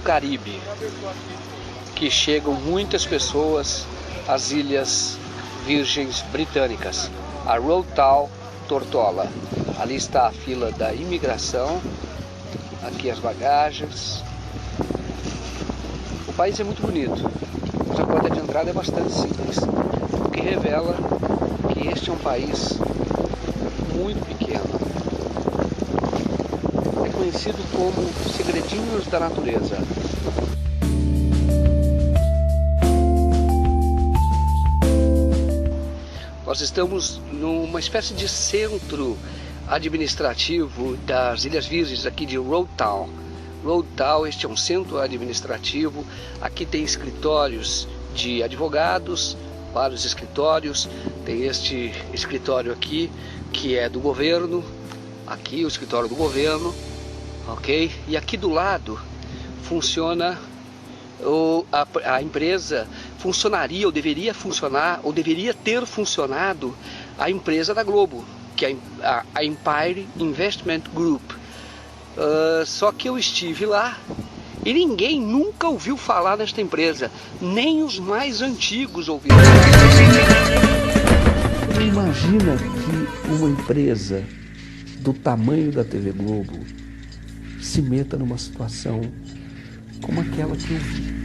Caribe, que chegam muitas pessoas às Ilhas Virgens Britânicas, a Road Town Tortola. Ali está a fila da imigração, aqui as bagagens. O país é muito bonito, mas a porta de entrada é bastante simples, o que revela que este é um país muito pequeno. É conhecido como segredinhos da natureza. Nós estamos numa espécie de centro administrativo das Ilhas Virgens, aqui de Road Town. Road Town, este é um centro administrativo. Aqui tem escritórios de advogados, vários escritórios. Tem este escritório aqui, que é do governo. Aqui o escritório do governo, ok? E aqui do lado funciona a empresa, funcionaria ou deveria funcionar, ou deveria ter funcionado a empresa da Globo, que é a Empire Investment Group. Só que eu estive lá e ninguém nunca ouviu falar nesta empresa, nem os mais antigos ouviram. Imagina que uma empresa do tamanho da TV Globo se meta numa situação como aquela que eu vi.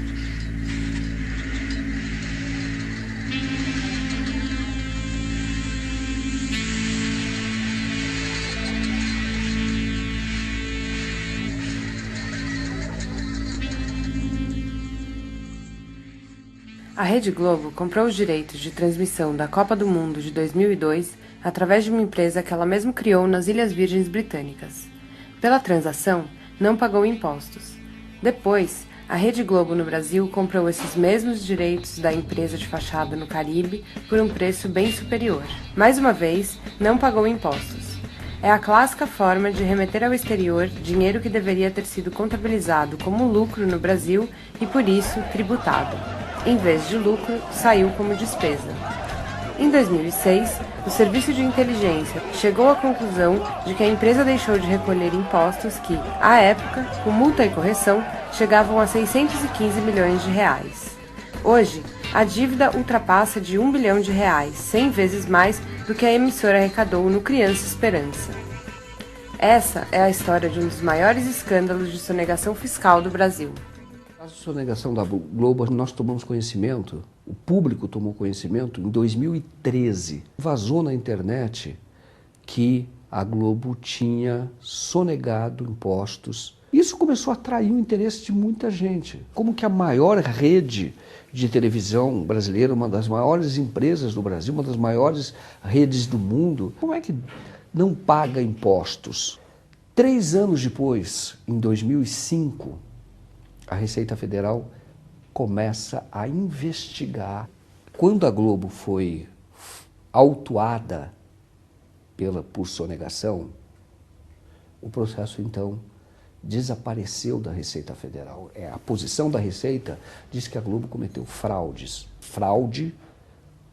A Rede Globo comprou os direitos de transmissão da Copa do Mundo de 2002 através de uma empresa que ela mesma criou nas Ilhas Virgens Britânicas. Pela transação, não pagou impostos. Depois, a Rede Globo no Brasil comprou esses mesmos direitos da empresa de fachada no Caribe por um preço bem superior. Mais uma vez, não pagou impostos. É a clássica forma de remeter ao exterior dinheiro que deveria ter sido contabilizado como lucro no Brasil e, por isso, tributado. Em vez de lucro, saiu como despesa. Em 2006, o Serviço de Inteligência chegou à conclusão de que a empresa deixou de recolher impostos que, à época, com multa e correção, chegavam a 615 milhões de reais. Hoje, a dívida ultrapassa de R$1 bilhão, 100 vezes mais do que a emissora arrecadou no Criança Esperança. Essa é a história de um dos maiores escândalos de sonegação fiscal do Brasil. A sonegação da Globo, nós tomamos conhecimento, o público tomou conhecimento em 2013. Vazou na internet que a Globo tinha sonegado impostos. Isso começou a atrair o interesse de muita gente. Como que a maior rede de televisão brasileira, uma das maiores empresas do Brasil, uma das maiores redes do mundo, como é que não paga impostos? 3 anos depois, em 2005, a Receita Federal começa a investigar. Quando a Globo foi autuada por sonegação, o processo então desapareceu da Receita Federal. A posição da Receita diz que a Globo cometeu fraude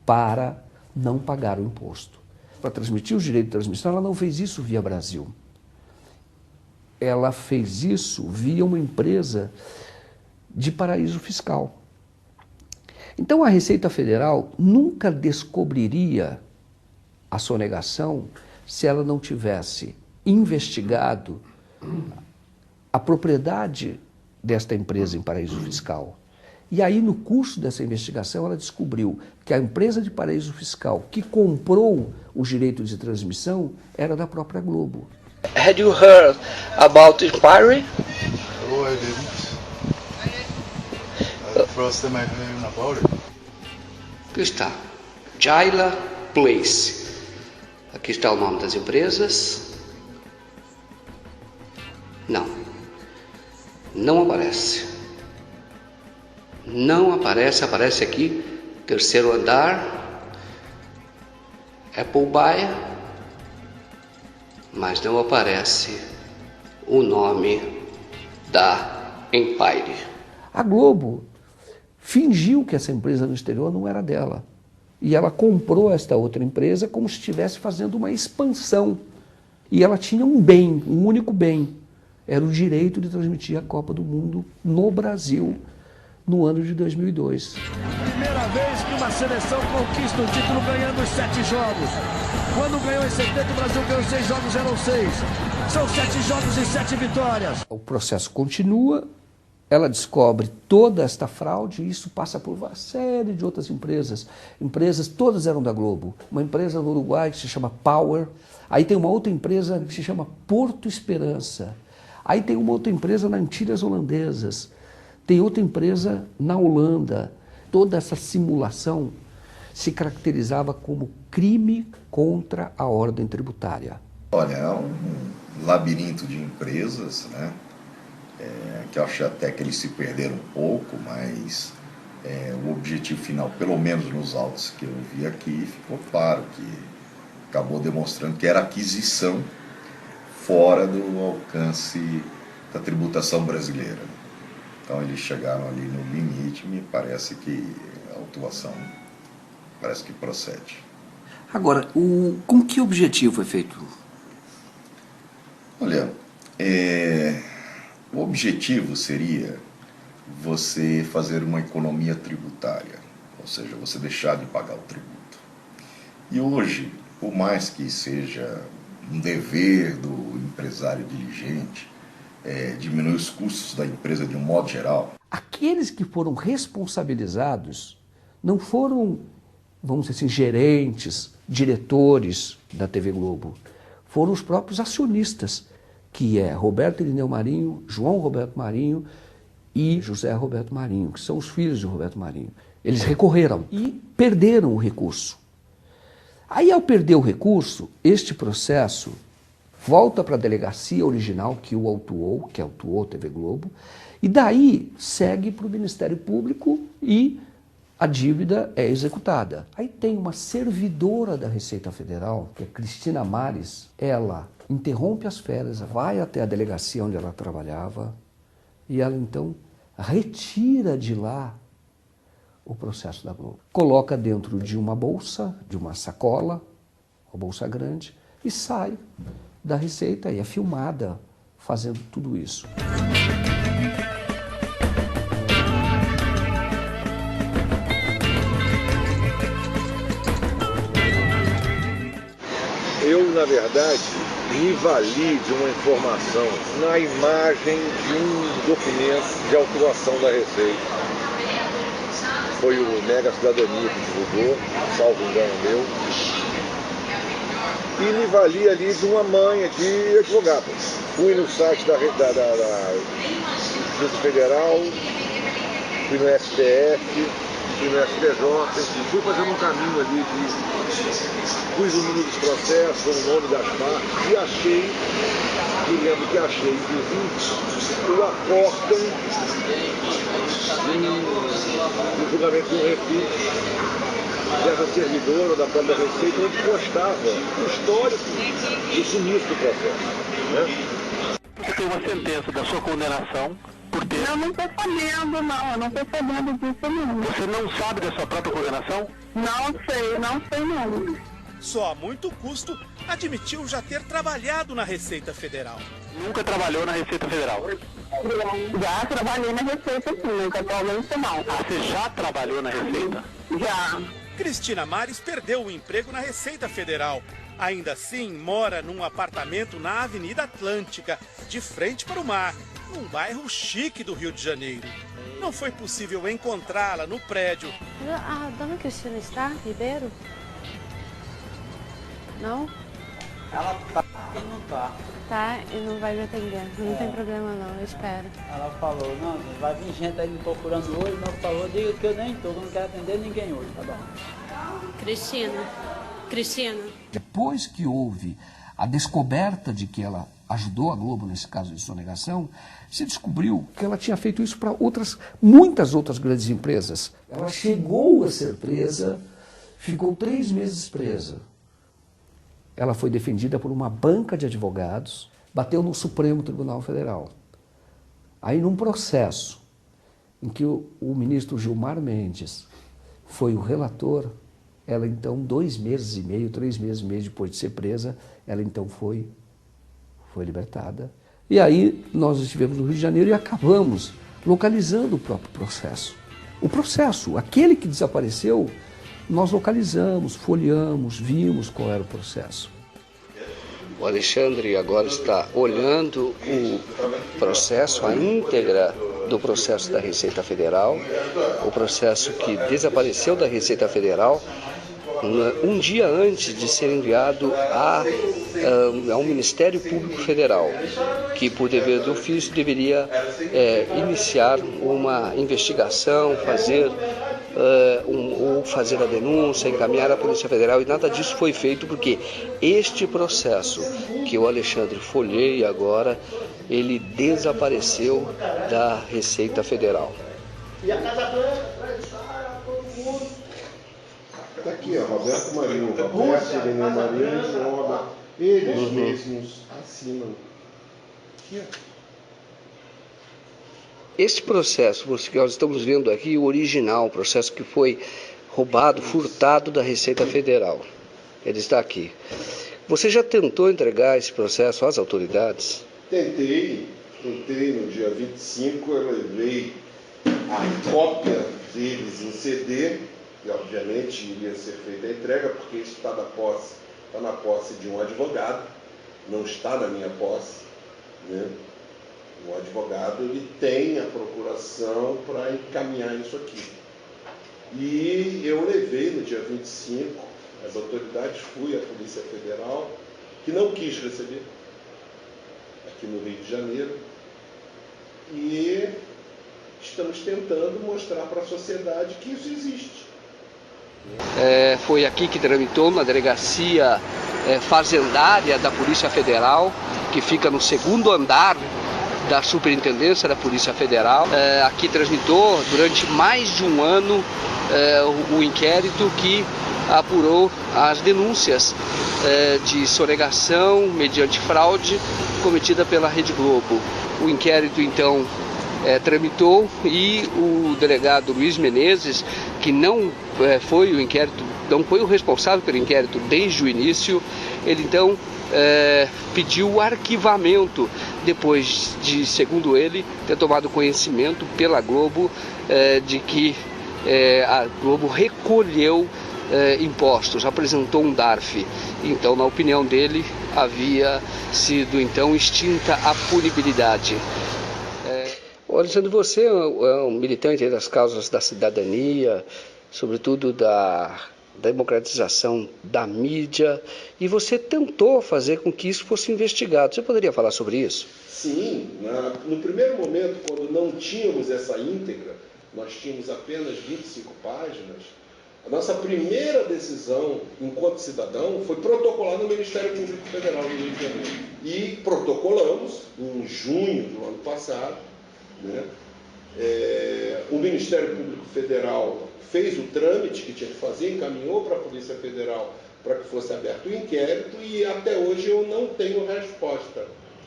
para não pagar o imposto. Para transmitir os direitos de transmissão, ela não fez isso via Brasil. Ela fez isso via uma empresa de paraíso fiscal. Então a Receita Federal nunca descobriria a sonegação se ela não tivesse investigado a propriedade desta empresa em paraíso fiscal. E aí, no curso dessa investigação, ela descobriu que a empresa de paraíso fiscal que comprou os direitos de transmissão era da própria Globo. Had you heard about Empire? No, I didn't. First time I heard about it. Aqui está, Jaila Place. Aqui está o nome das empresas. Não aparece. Não aparece, aparece aqui, terceiro andar, Appleby, mas não aparece o nome da Empire. A Globo fingiu que essa empresa no exterior não era dela. E ela comprou esta outra empresa como se estivesse fazendo uma expansão. E ela tinha um bem, um único bem, era o direito de transmitir a Copa do Mundo no Brasil no ano de 2002. Primeira vez que uma seleção conquista um título ganhando os 7 jogos. Quando ganhou em 70, o Brasil ganhou 6 jogos, eram 6. São 7 jogos e 7 vitórias. O processo continua, ela descobre toda esta fraude e isso passa por uma série de outras empresas. Empresas, todas eram da Globo. Uma empresa no Uruguai que se chama Power. Aí tem uma outra empresa que se chama Porto Esperança. Aí tem uma outra empresa nas Antilhas Holandesas. Tem outra empresa na Holanda. Toda essa simulação se caracterizava como crime contra a ordem tributária. Olha, é um labirinto de empresas, né? Que eu acho até que eles se perderam um pouco, mas o objetivo final, pelo menos nos autos que eu vi aqui, ficou claro que acabou demonstrando que era aquisição fora do alcance da tributação brasileira. Então eles chegaram ali no limite, me parece que a autuação parece que procede. Agora, com que objetivo é feito? Olha, o objetivo seria você fazer uma economia tributária, ou seja, você deixar de pagar o tributo. E hoje, por mais que seja um dever do empresário diligente, diminuir os custos da empresa de um modo geral. Aqueles que foram responsabilizados não foram, vamos dizer assim, gerentes, diretores da TV Globo. Foram os próprios acionistas, que é Roberto Irineu Marinho, João Roberto Marinho e José Roberto Marinho, que são os filhos de Roberto Marinho. Eles recorreram e perderam o recurso. Aí, ao perder o recurso, este processo volta para a delegacia original que o autuou, que autuou a TV Globo, e daí segue para o Ministério Público e a dívida é executada. Aí tem uma servidora da Receita Federal, que é Cristina Mares, ela interrompe as férias, vai até a delegacia onde ela trabalhava e ela então retira de lá o processo da Globo. Coloca dentro de uma bolsa, de uma sacola, uma bolsa grande, e sai da Receita e é filmada fazendo tudo isso. Eu, na verdade, me vali de uma informação na imagem de um documento de autuação da Receita. Foi o Mega Cidadania que divulgou, salvo engano meu. E me vali ali de uma manha de advogado. Fui no site da Justiça Federal, fui no STF, fui no STJ, enfim, fui fazendo um caminho ali pus o número dos processos, o nome das partes e achei, me lembro que achei, inclusive, o acórdão do julgamento de um refis dessa servidora ou da própria Receita, onde constava o histórico do sumiço do processo. Né? Você tem uma sentença da sua condenação por ter... Eu não estou sabendo, não. Eu não estou sabendo disso, não. Você não sabe da sua própria condenação? Não sei, não. Só a muito custo admitiu já ter trabalhado na Receita Federal. Nunca trabalhou na Receita Federal? Já trabalhei na Receita, sim. Nunca atualmente, não. Ah, você já trabalhou na Receita? Já. Cristina Mares perdeu o emprego na Receita Federal. Ainda assim, mora num apartamento na Avenida Atlântica, de frente para o mar, num bairro chique do Rio de Janeiro. Não foi possível encontrá-la no prédio. A dona Cristina está, Ribeiro? Não? Ela tá e não tá. Tá e não vai me atender. Não tem problema não, eu espero. Ela falou, não, vai vir gente aí me procurando hoje, não falou, diga que eu nem tô, eu não quero atender ninguém hoje, tá bom? Cristina. Depois que houve a descoberta de que ela ajudou a Globo nesse caso de sonegação, se descobriu que ela tinha feito isso para muitas outras grandes empresas. Ela chegou a ser presa, ficou 3 meses presa. Ela foi defendida por uma banca de advogados, bateu no Supremo Tribunal Federal. Aí, num processo em que o ministro Gilmar Mendes foi o relator, ela então, 2 meses e meio, 3 meses e meio depois de ser presa, ela então foi libertada E aí nós estivemos no Rio de Janeiro e acabamos localizando o próprio processo. O processo, aquele que desapareceu, nós localizamos, folheamos, vimos qual era o processo. O Alexandre agora está olhando o processo, a íntegra do processo da Receita Federal, o processo que desapareceu da Receita Federal, um dia antes de ser enviado ao Ministério Público Federal, que por dever do ofício deveria iniciar uma investigação, fazer a denúncia, encaminhar à Polícia Federal, e nada disso foi feito porque este processo que o Alexandre folheia agora, ele desapareceu da Receita Federal. E a Casa Branca, todo mundo. Está aqui, ó, Roberto Marinho, Roberto, Irene Marinho, João Roberto. Eles mesmos assinam. Aqui, ó. Este processo que nós estamos vendo aqui, o original, o processo que foi roubado, furtado da Receita Federal. Ele está aqui. Você já tentou entregar esse processo às autoridades? Tentei no dia 25, eu levei a cópia deles em CD, e obviamente iria ser feita a entrega, porque isso está na posse de um advogado, não está na minha posse, né? O advogado, ele tem a procuração para encaminhar isso aqui. E eu levei no dia 25, as autoridades, fui à Polícia Federal, que não quis receber, aqui no Rio de Janeiro, e estamos tentando mostrar para a sociedade que isso existe. Foi aqui que tramitou na delegacia fazendária da Polícia Federal, que fica no segundo andar da Superintendência da Polícia Federal. Aqui tramitou durante mais de um ano o inquérito que apurou as denúncias de sonegação mediante fraude cometida pela Rede Globo. O inquérito, então, tramitou e o delegado Luiz Menezes, que não foi o responsável pelo inquérito desde o início, ele então pediu o arquivamento depois de, segundo ele, ter tomado conhecimento pela Globo de que a Globo recolheu impostos, apresentou um DARF. Então, na opinião dele, havia sido então extinta a punibilidade. Alexandre, você é um militante das causas da cidadania, sobretudo da democratização da mídia, e você tentou fazer com que isso fosse investigado. Você poderia falar sobre isso? Sim, no primeiro momento, quando não tínhamos essa íntegra, nós tínhamos apenas 25 páginas, a nossa primeira decisão, enquanto cidadão, foi protocolar no Ministério Público Federal do Rio de Janeiro. E protocolamos em junho do ano passado, né? O Ministério Público Federal fez o trâmite que tinha que fazer, encaminhou para a Polícia Federal para que fosse aberto o inquérito, e até hoje eu não tenho resposta.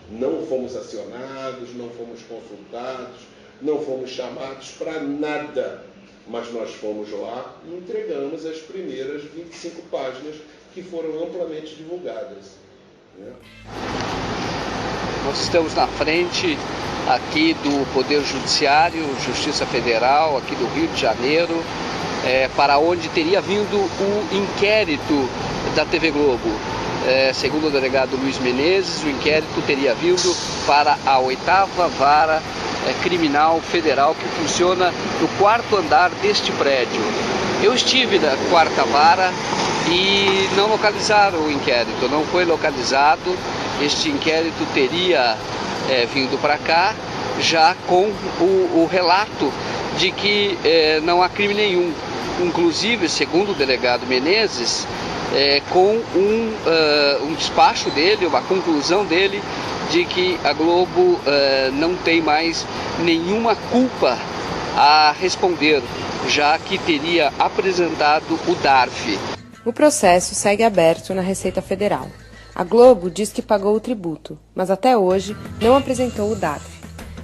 Não fomos acionados, não fomos consultados, não fomos chamados para nada, mas nós fomos lá e entregamos as primeiras 25 páginas que foram amplamente divulgadas, né? Nós estamos na frente aqui do Poder Judiciário, Justiça Federal, aqui do Rio de Janeiro, para onde teria vindo o inquérito da TV Globo. Segundo o delegado Luiz Menezes, o inquérito teria vindo para a 8ª Vara Criminal Federal, que funciona no 4º andar deste prédio. Eu estive na 4ª Vara e não localizaram o inquérito, não foi localizado. Este inquérito teria vindo para cá já com o relato de que não há crime nenhum. Inclusive, segundo o delegado Menezes, com um despacho dele, uma conclusão dele, de que a Globo não tem mais nenhuma culpa a responder, já que teria apresentado o DARF. O processo segue aberto na Receita Federal. A Globo diz que pagou o tributo, mas até hoje não apresentou o DARF.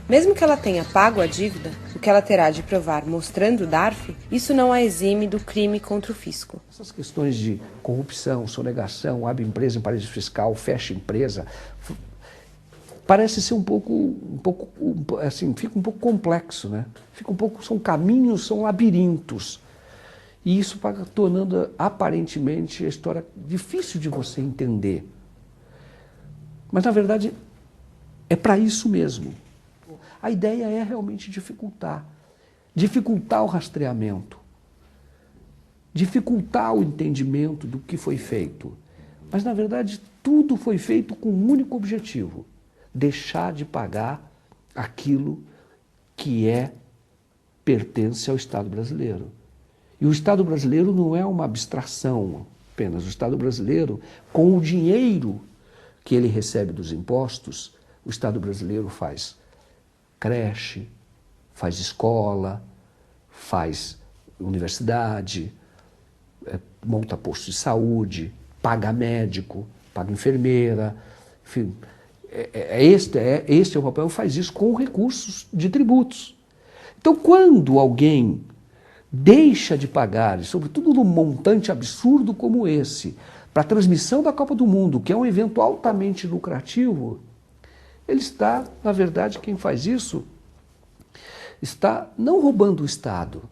Mesmo que ela tenha pago a dívida, o que ela terá de provar mostrando o DARF, isso não a exime do crime contra o fisco. Essas questões de corrupção, sonegação, abre empresa em paraíso fiscal, fecha empresa, parece ser um pouco assim, fica um pouco complexo, né? Fica um pouco, são caminhos, são labirintos. E isso vai tornando, aparentemente, a história difícil de você entender. Mas, na verdade, é para isso mesmo. A ideia é realmente dificultar. Dificultar o rastreamento. Dificultar o entendimento do que foi feito. Mas, na verdade, tudo foi feito com um único objetivo: deixar de pagar aquilo que pertence ao Estado brasileiro. E o Estado brasileiro não é uma abstração apenas. O Estado brasileiro, com o dinheiro que ele recebe dos impostos, o Estado brasileiro faz creche, faz escola, faz universidade, monta posto de saúde, paga médico, paga enfermeira, enfim. Este é o papel, faz isso com recursos de tributos. Então, quando alguém deixa de pagar, e sobretudo num montante absurdo como esse, para a transmissão da Copa do Mundo, que é um evento altamente lucrativo, ele está, na verdade, quem faz isso, está não roubando o Estado,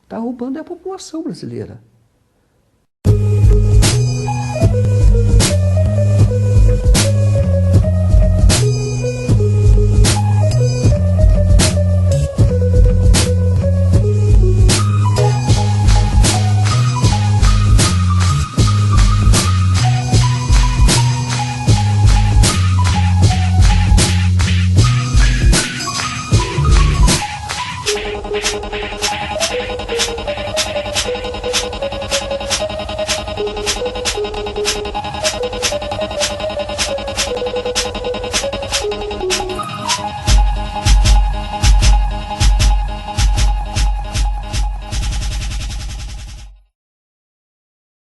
está roubando a população brasileira.